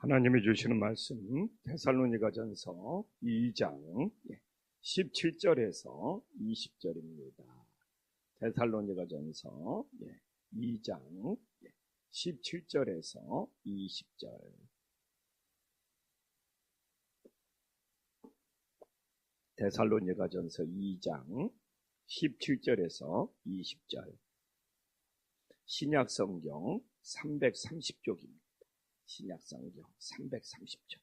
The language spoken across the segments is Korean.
하나님이 주시는 말씀 데살로니가전서 2장 17절에서 20절입니다. 데살로니가전서 2장 17절에서 20절. 데살로니가전서 2장 17절에서 20절. 신약성경 330쪽입니다. 신약성경 330쪽.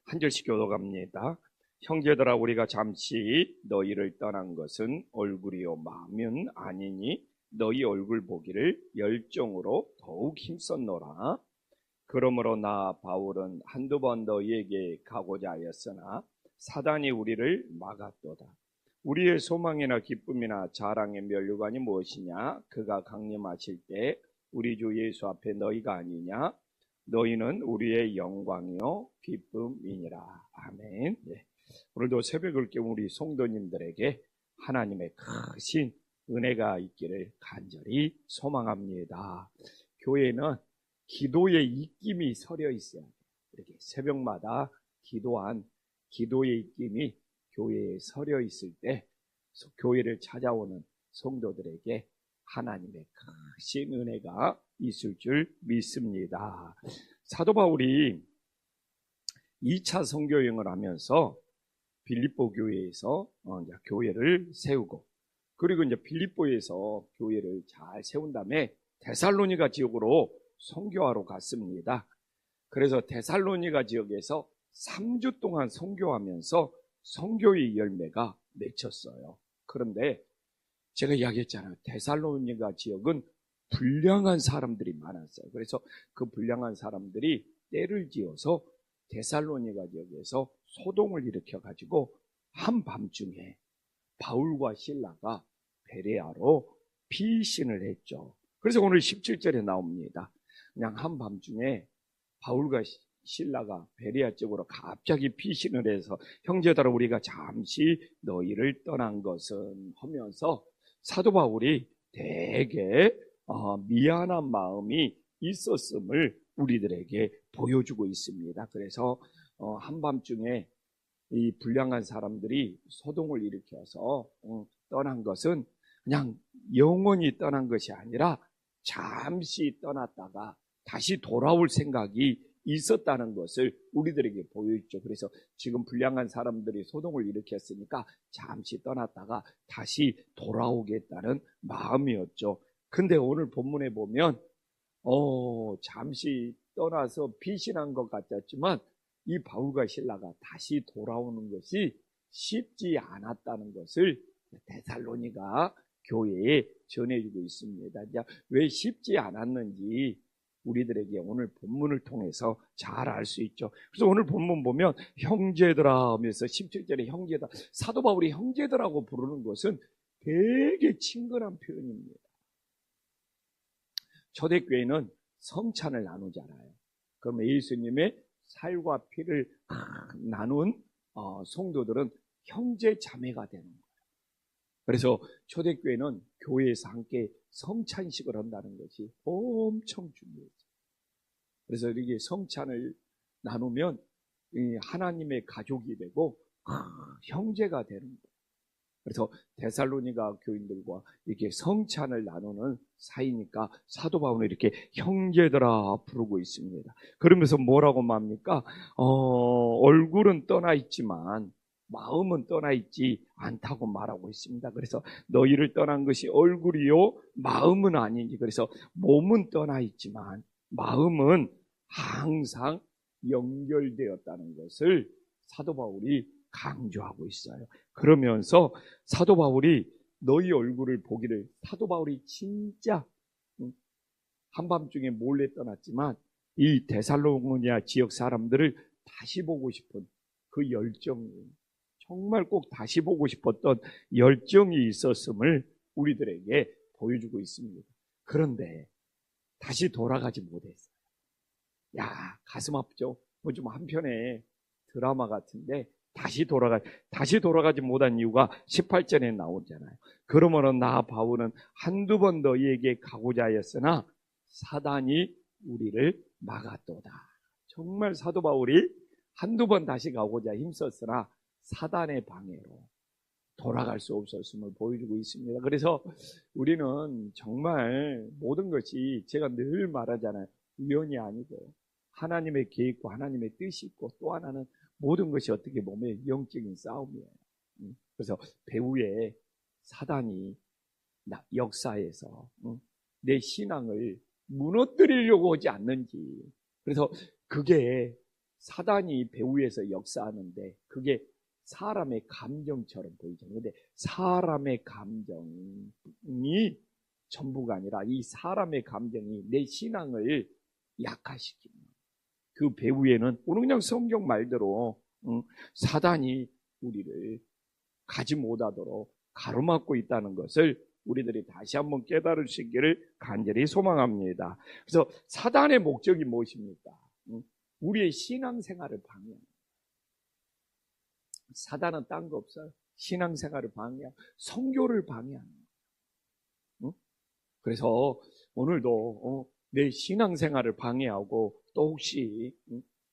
한 절씩 교독합니다. 형제들아, 우리가 잠시 너희를 떠난 것은 얼굴이요 마음은 아니니 너희 얼굴 보기를 열정으로 더욱 힘썼노라. 그러므로 나 바울은 한두 번 너희에게 가고자 하였으나 사단이 우리를 막았도다. 우리의 소망이나 기쁨이나 자랑의 면류관이 무엇이냐? 그가 강림하실 때 우리 주 예수 앞에 너희가 아니냐? 너희는 우리의 영광이요 기쁨이니라. 아멘. 오늘도 새벽을 깨운 우리 성도님들에게 하나님의 크신 은혜가 있기를 간절히 소망합니다. 교회는 기도의 입김이 서려 있어야 돼요. 이렇게 새벽마다 기도한 기도의 입김이 교회에 서려 있을 때 교회를 찾아오는 성도들에게 하나님의 크신 은혜가 있을 줄 믿습니다. 사도 바울이 2차 선교여행을 하면서 빌립보 교회에서 교회를 세우고, 그리고 이제 빌립보에서 교회를 잘 세운 다음에 데살로니가 지역으로 선교하러 갔습니다. 그래서 데살로니가 지역에서 3주 동안 선교하면서 선교의 열매가 맺혔어요. 그런데 제가 이야기했잖아요. 데살로니가 지역은 불량한 사람들이 많았어요. 그래서 그 불량한 사람들이 때를 지어서 데살로니가 지역에서 소동을 일으켜가지고 한밤중에 바울과 실라가 베레아로 피신을 했죠. 그래서 오늘 17절에 나옵니다. 그냥 한밤중에 바울과 실라가 베레아 쪽으로 갑자기 피신을 해서 형제들아, 우리가 잠시 너희를 떠난 것은 하면서 사도 바울이 되게 미안한 마음이 있었음을 우리들에게 보여주고 있습니다. 그래서 한밤중에 이 불량한 사람들이 소동을 일으켜서 떠난 것은 그냥 영원히 떠난 것이 아니라 잠시 떠났다가 다시 돌아올 생각이 있었다는 것을 우리들에게 보여주죠. 그래서 지금 불량한 사람들이 소동을 일으켰으니까 잠시 떠났다가 다시 돌아오겠다는 마음이었죠. 근데 오늘 본문에 보면 잠시 떠나서 피신한 것 같았지만 이 바울과 실라가 다시 돌아오는 것이 쉽지 않았다는 것을 데살로니가 교회에 전해주고 있습니다. 왜 쉽지 않았는지 우리들에게 오늘 본문을 통해서 잘 알 수 있죠. 그래서 오늘 본문 보면 형제들아 하면서 17절에 형제다, 사도 바울이 형제들하고 부르는 것은 되게 친근한 표현입니다. 초대교회는 성찬을 나누잖아요. 그럼 예수님의 살과 피를 나눈 성도들은 형제 자매가 되는 거예요. 그래서 초대교회는 교회에서 함께 성찬식을 한다는 것이 엄청 중요해요. 그래서 이렇게 성찬을 나누면 하나님의 가족이 되고 형제가 되는 거예요. 그래서 데살로니가 교인들과 이렇게 성찬을 나누는 사이니까 사도 바울은 이렇게 형제들아 부르고 있습니다. 그러면서 뭐라고 말합니까? 얼굴은 떠나 있지만 마음은 떠나 있지 않다고 말하고 있습니다. 그래서 너희를 떠난 것이 얼굴이요 마음은 아니니, 그래서 몸은 떠나 있지만 마음은 항상 연결되었다는 것을 사도 바울이 강조하고 있어요. 그러면서 사도 바울이 너희 얼굴을 보기를, 사도 바울이 진짜 한밤중에 몰래 떠났지만 이 데살로니가 지역 사람들을 다시 보고 싶은 그 열정이, 정말 꼭 다시 보고 싶었던 열정이 있었음을 우리들에게 보여주고 있습니다. 그런데 다시 돌아가지 못했어요. 가슴 아프죠? 좀 한편의 드라마 같은데 다시 돌아가지 못한 이유가 18절에 나오잖아요. 그러므로 나 바울은 한두 번 너희에게 가고자 하였으나 사단이 우리를 막았도다. 정말 사도 바울이 한두 번 다시 가고자 힘썼으나 사단의 방해로 돌아갈 수 없었음을 보여주고 있습니다. 그래서 우리는 정말 모든 것이 제가 늘 말하잖아요. 우연이 아니고 하나님의 계획과 하나님의 뜻이 있고, 또 하나는 모든 것이 어떻게 보면 영적인 싸움이에요. 그래서 배후에 사단이 역사에서 내 신앙을 무너뜨리려고 하지 않는지, 그래서 그게 사단이 배후에서 역사하는데 그게 사람의 감정처럼 보이죠. 근데 사람의 감정이 전부가 아니라 이 사람의 감정이 내 신앙을 약화시키는 그 배후에는 오늘 그냥 성경 말대로 사단이 우리를 가지 못하도록 가로막고 있다는 것을 우리들이 다시 한번 깨달을 수 있기를 간절히 소망합니다. 그래서 사단의 목적이 무엇입니까? 우리의 신앙생활을 방해하는. 사단은 딴 거 없어요. 신앙생활을 방해하고 선교를 방해하는. 그래서 오늘도 내 신앙생활을 방해하고 또 혹시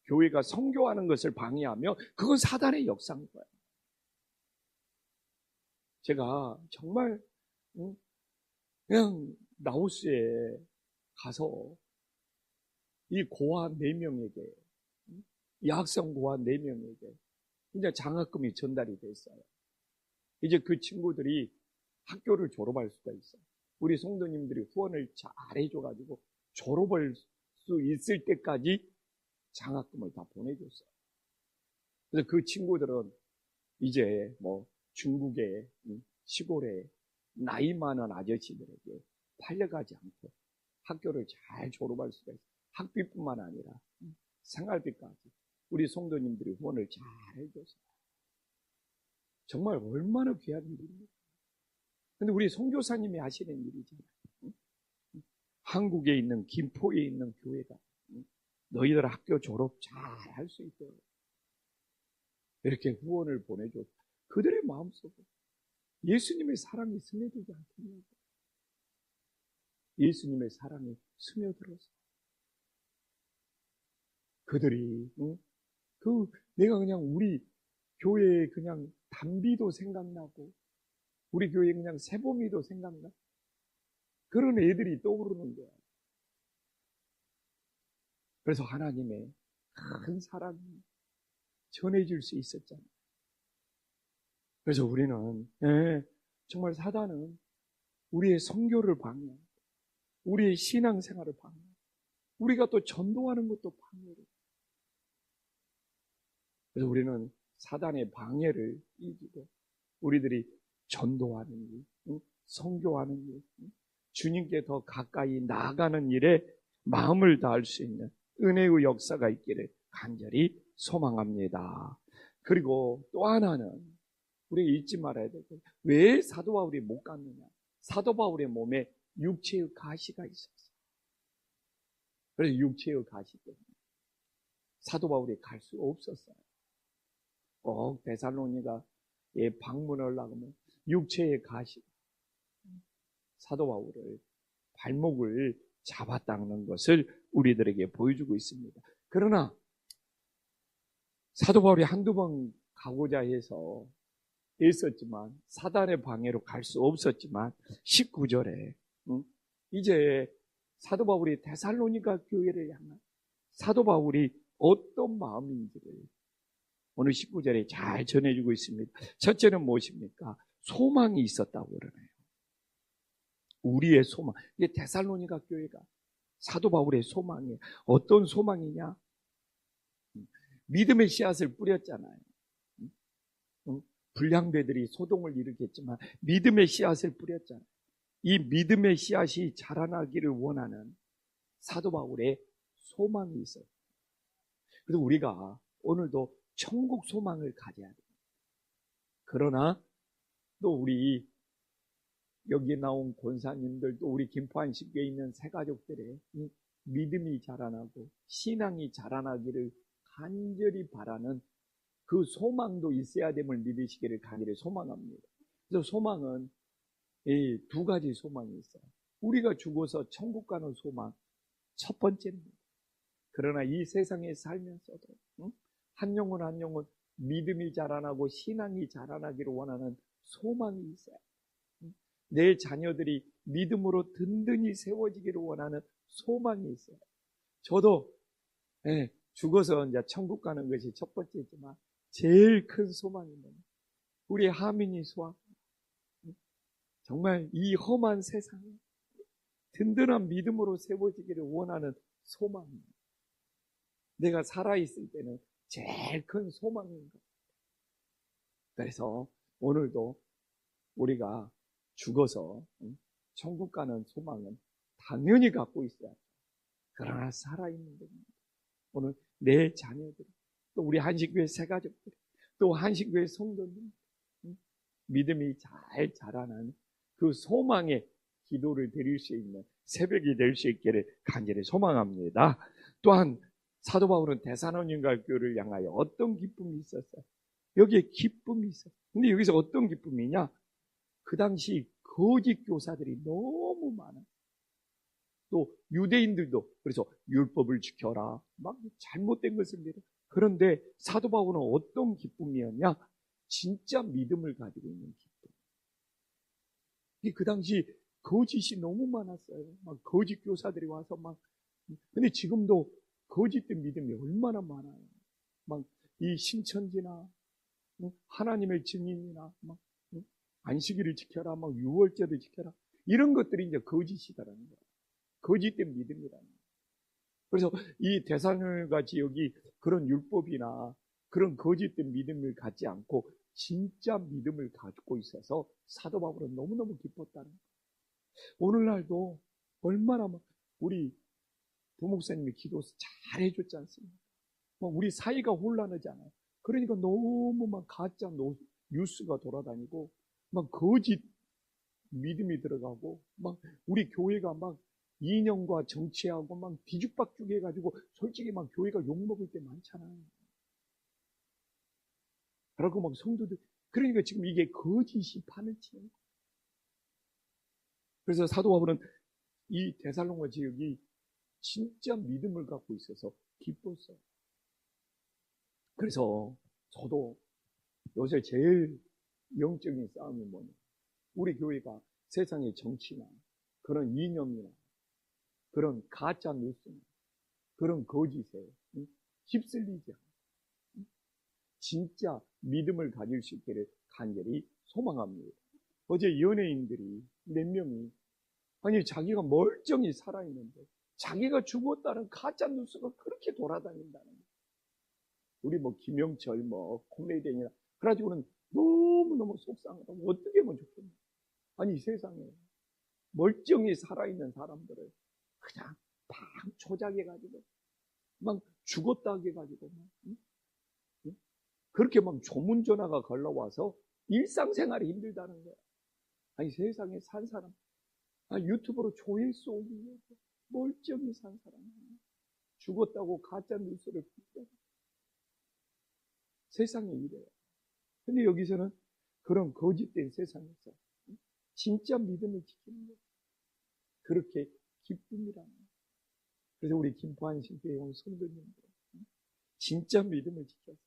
교회가 선교하는 것을 방해하며 그건 사단의 역사인 거예요. 제가 정말 그냥 라오스에 가서 이 고아 4명에게, 이 학생 고아 4명에게 이제 장학금이 전달이 됐어요. 이제 그 친구들이 학교를 졸업할 수가 있어요. 우리 성도님들이 후원을 잘 해줘가지고 졸업할 수 있을 때까지 장학금을 다 보내줬어요. 그래서 그 친구들은 이제 뭐 중국의 시골에 나이 많은 아저씨들에게 팔려가지 않고 학교를 잘 졸업할 수가 있어요. 학비뿐만 아니라 생활비까지 우리 성도님들이 후원을 잘 해줬어요. 정말 얼마나 귀한 일입니까? 근데 우리 선교사님이 하시는 일이잖아요. 한국에 있는 김포에 있는 교회가 너희들 학교 졸업 잘 할 수 있도록 이렇게 후원을 보내줘. 그들의 마음속에 예수님의 사랑이 스며들지 않겠냐고. 예수님의 사랑이 스며들어서 그들이 내가 그냥 우리 교회에 그냥 단비도 생각나고 우리 교회에 그냥 세봄이도 생각나. 그런 애들이 떠오르는 거야. 그래서 하나님의 큰 사랑이 전해질 수 있었잖아요. 그래서 우리는 정말 사단은 우리의 선교를 방해하고 우리의 신앙생활을 방해하고 우리가 또 전도하는 것도 방해를. 그래서 우리는 사단의 방해를 이기고 우리들이 전도하는 일, 선교하는 일, 주님께 더 가까이 나아가는 일에 마음을 다할 수 있는 은혜의 역사가 있기를 간절히 소망합니다. 그리고 또 하나는 우리 잊지 말아야 될 것. 왜 사도 바울이 못 갔느냐? 사도 바울의 몸에 육체의 가시가 있었어요. 그래서 육체의 가시 때문에 사도 바울이 갈 수 없었어요. 꼭 데살로니가에 방문을 하면 육체의 가시, 사도 바울을 발목을 잡아당는 것을 우리들에게 보여주고 있습니다. 그러나 사도 바울이 한두 번 가고자 해서 애썼지만 사단의 방해로 갈 수 없었지만 19절에 이제 사도 바울이 데살로니가 교회를 향한 사도 바울이 어떤 마음인지를 오늘 19절에 잘 전해주고 있습니다. 첫째는 무엇입니까? 소망이 있었다고 그러네요. 우리의 소망. 이게 데살로니가 교회가 사도 바울의 소망이에요. 어떤 소망이냐? 믿음의 씨앗을 뿌렸잖아요. 불량배들이 소동을 일으켰지만 믿음의 씨앗을 뿌렸잖아요. 이 믿음의 씨앗이 자라나기를 원하는 사도 바울의 소망이 있어요. 그래서 우리가 오늘도 천국 소망을 가져야 돼요. 그러나 또 우리 여기 나온 권사님들도 우리 김포안식교에 있는 새가족들의 믿음이 자라나고 신앙이 자라나기를 간절히 바라는 그 소망도 있어야 됨을 믿으시기를 간절히 소망합니다. 그래서 소망은 이 두 가지 소망이 있어요. 우리가 죽어서 천국 가는 소망 첫 번째입니다. 그러나 이 세상에 살면서도 한 영혼 한 영혼 믿음이 자라나고 신앙이 자라나기를 원하는 소망이 있어요. 내 자녀들이 믿음으로 든든히 세워지기를 원하는 소망이 있어요. 저도 죽어서 이제 천국 가는 것이 첫 번째지만 제일 큰 소망입니다. 우리 하민이 소아 정말 이 험한 세상에 든든한 믿음으로 세워지기를 원하는 소망입니다. 내가 살아있을 때는 제일 큰 소망인 것. 그래서 오늘도 우리가 죽어서 천국 가는 소망은 당연히 갖고 있어야 돼. 그러나 살아있는 겁니다. 오늘 내 자녀들, 또 우리 한식교회 새가족들, 또 한식교회 성도들 믿음이 잘 자라는 그 소망의 기도를 드릴 수 있는 새벽이 될 수 있기를 간절히 소망합니다. 또한 사도 바울은 데살로니가 교회를 향하여 어떤 기쁨이 있었어요? 여기에 기쁨이 있어요. 근데 여기서 어떤 기쁨이냐? 그 당시 거짓 교사들이 너무 많아요. 또 유대인들도 그래서 율법을 지켜라, 막 잘못된 것을 믿어. 그런데 사도 바울은 어떤 기쁨이었냐? 진짜 믿음을 가지고 있는 기쁨. 그 당시 거짓이 너무 많았어요. 막 거짓 교사들이 와서 막. 근데 지금도 거짓된 믿음이 얼마나 많아요. 막 이 신천지나 하나님의 증인이나 막 안식일을 지켜라, 막 유월절을 지켜라, 이런 것들이 이제 거짓이다라는 거예요. 거짓된 믿음이라는 거예요. 그래서 이 데살로니가 지역이 그런 율법이나 그런 거짓된 믿음을 갖지 않고 진짜 믿음을 가지고 있어서 사도 바울은 너무너무 기뻤다는 거예요. 오늘날도 얼마나 우리 부목사님이 기도 잘 해줬지 않습니까? 우리 사이가 혼란하잖아요. 그러니까 너무 막 가짜 뉴스가 돌아다니고 막 거짓 믿음이 들어가고 막 우리 교회가 막 이념과 정치하고 막 뒤죽박죽 해가지고 솔직히 막 교회가 욕먹을 때 많잖아요. 그러고 막 성도들, 그러니까 지금 이게 거짓이 판을 치는 거예요. 그래서 사도 바울은 이 데살로니가 지역이 진짜 믿음을 갖고 있어서 기뻤어요. 그래서 저도 요새 제일 영적인 싸움이 뭐냐, 우리 교회가 세상의 정치나 그런 이념이나 그런 가짜 뉴스나 그런 거짓에 휩쓸리지 않고 진짜 믿음을 가질 수 있기를 간절히 소망합니다. 어제 연예인들이 몇 명이 아니 자기가 멀쩡히 살아있는데 자기가 죽었다는 가짜 뉴스가 그렇게 돌아다닌다는 거예요. 우리 김영철 코미디언이나 그래가지고는 너무너무 속상하다고 어떻게 하면 좋겠냐. 아니 세상에 멀쩡히 살아있는 사람들을 그냥 막 조작해가지고 막 죽었다 해가지고 그렇게 막 조문전화가 걸러와서 일상생활이 힘들다는 거야. 아니 세상에 산 사람 유튜브로 조회수 오기 위해서 멀쩡히 산 사람 죽었다고 가짜 뉴스를 붙여. 세상에 이래요. 근데 여기서는 그런 거짓된 세상에서 진짜 믿음을 지키는 거예요. 그렇게 기쁨이라는 거예요. 그래서 우리 김포한신교회 온 성도님들 진짜 믿음을 지켜서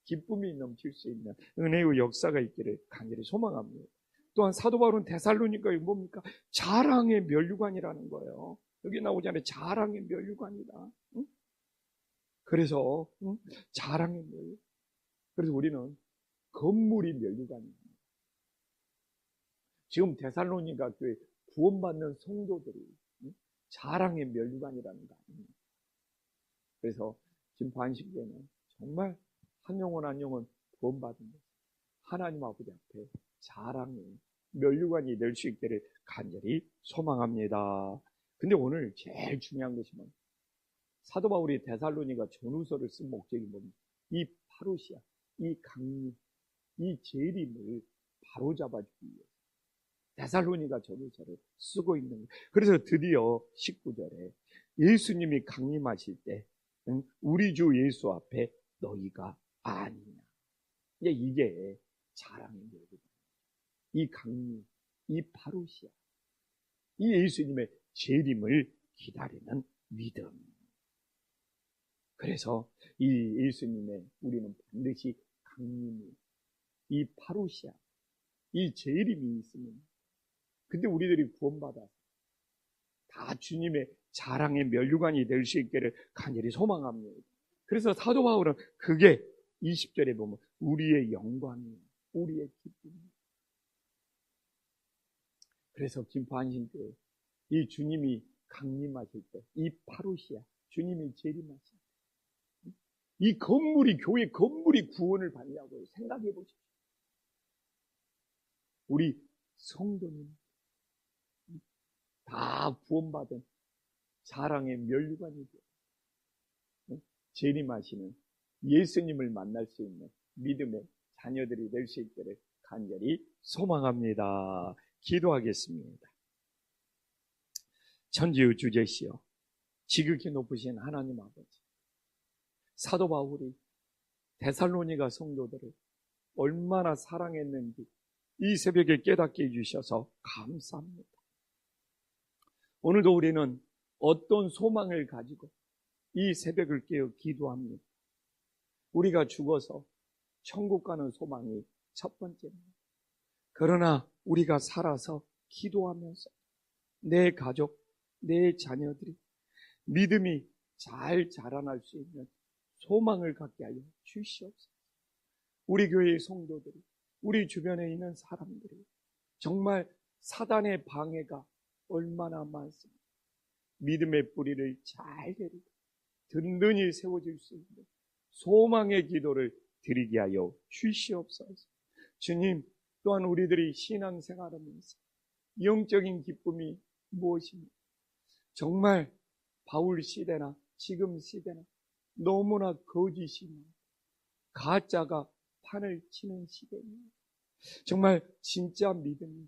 기쁨이 넘칠 수 있는 은혜의 역사가 있기를 간절히 소망합니다. 또한 사도 바울은 데살로니가에 뭡니까? 자랑의 면류관이라는 거예요. 여기 나오잖아요. 자랑의 면류관이다. 그래서 자랑의 면류. 그래서 우리는 건물이 면류관입니다. 지금 데살로니가 교회 구원받는 성도들이 자랑의 면류관이라는 거 아닙니까? 그래서 지금 반식교회는 정말 한 영혼 한 영혼 구원받은 것, 하나님 아버지 앞에 자랑의 면류관이 될 수 있기를 간절히 소망합니다. 근데 오늘 제일 중요한 것이 뭐냐? 사도 바울이 데살로니가 전후서를 쓴 목적이 뭡니까? 이 파루시아, 이 강림, 이 재림을 바로잡아주기 위해서 데살로니가 전후서를 쓰고 있는 거예요. 그래서 드디어 19절에 예수님이 강림하실 때 우리 주 예수 앞에 너희가 아니냐. 이게 자랑의 얘기다. 이 강림, 이 파루시아, 이 예수님의 재림을 기다리는 믿음. 그래서 이 예수님의 우리는 반드시 강림이, 이 파루시아, 이 재림이 있으면, 근데 우리들이 구원받아서 다 주님의 자랑의 면류관이 될 수 있기를 간절히 소망합니다. 그래서 사도 바울은 그게 20절에 보면 우리의 영광이에요. 우리의 기쁨이에요. 그래서 김포한신교회 이 주님이 강림하실 때, 이 파루시아, 주님이 재림하실 때, 이 건물이, 교회 건물이 구원을 받냐고 생각해 보십시오. 우리 성도님 다 구원받은 자랑의 면류관이 되어 재림하시는 예수님을 만날 수 있는 믿음의 자녀들이 될 수 있기를 간절히 소망합니다. 기도하겠습니다. 천지의 주제시여 지극히 높으신 하나님 아버지, 사도 바울이 데살로니가 성도들을 얼마나 사랑했는지 이 새벽에 깨닫게 해주셔서 감사합니다. 오늘도 우리는 어떤 소망을 가지고 이 새벽을 깨어 기도합니다. 우리가 죽어서 천국 가는 소망이 첫 번째입니다. 그러나 우리가 살아서 기도하면서 내 가족, 내 자녀들이 믿음이 잘 자라날 수 있는 소망을 갖게 하여 주시옵소서. 우리 교회의 성도들이, 우리 주변에 있는 사람들이 정말 사단의 방해가 얼마나 많습니다. 믿음의 뿌리를 잘 내리고 든든히 세워질 수 있는 소망의 기도를 드리게 하여 주시옵소서. 주님, 또한 우리들이 신앙생활하면서 영적인 기쁨이 무엇입니까? 정말 바울 시대나 지금 시대나 너무나 거짓이 많고 가짜가 판을 치는 시대입니다. 정말 진짜 믿음이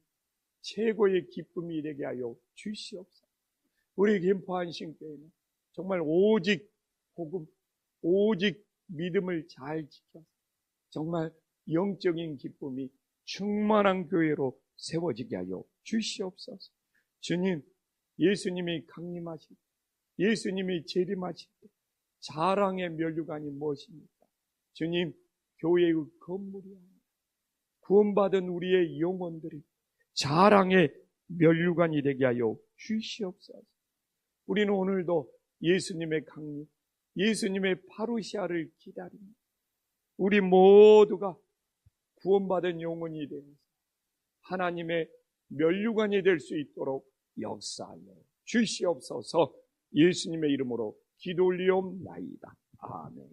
최고의 기쁨이 되게 하여 주시옵소서. 우리 김포한신교회는 정말 오직 복음, 오직 믿음을 잘 지켜서 정말 영적인 기쁨이 충만한 교회로 세워지게 하여 주시옵소서. 주님, 예수님이 강림하실 때, 예수님이 재림하실 때 자랑의 면류관이 무엇입니까? 주님, 교회의 건물이 아니라 구원받은 우리의 영혼들이 자랑의 면류관이 되게 하여 주시옵소서. 우리는 오늘도 예수님의 강림, 예수님의 파루시아를 기다립니다. 우리 모두가 구원받은 영혼이 되어서 하나님의 면류관이 될 수 있도록 역사하여 주시옵소서. 예수님의 이름으로 기도 올리옵나이다. 아멘.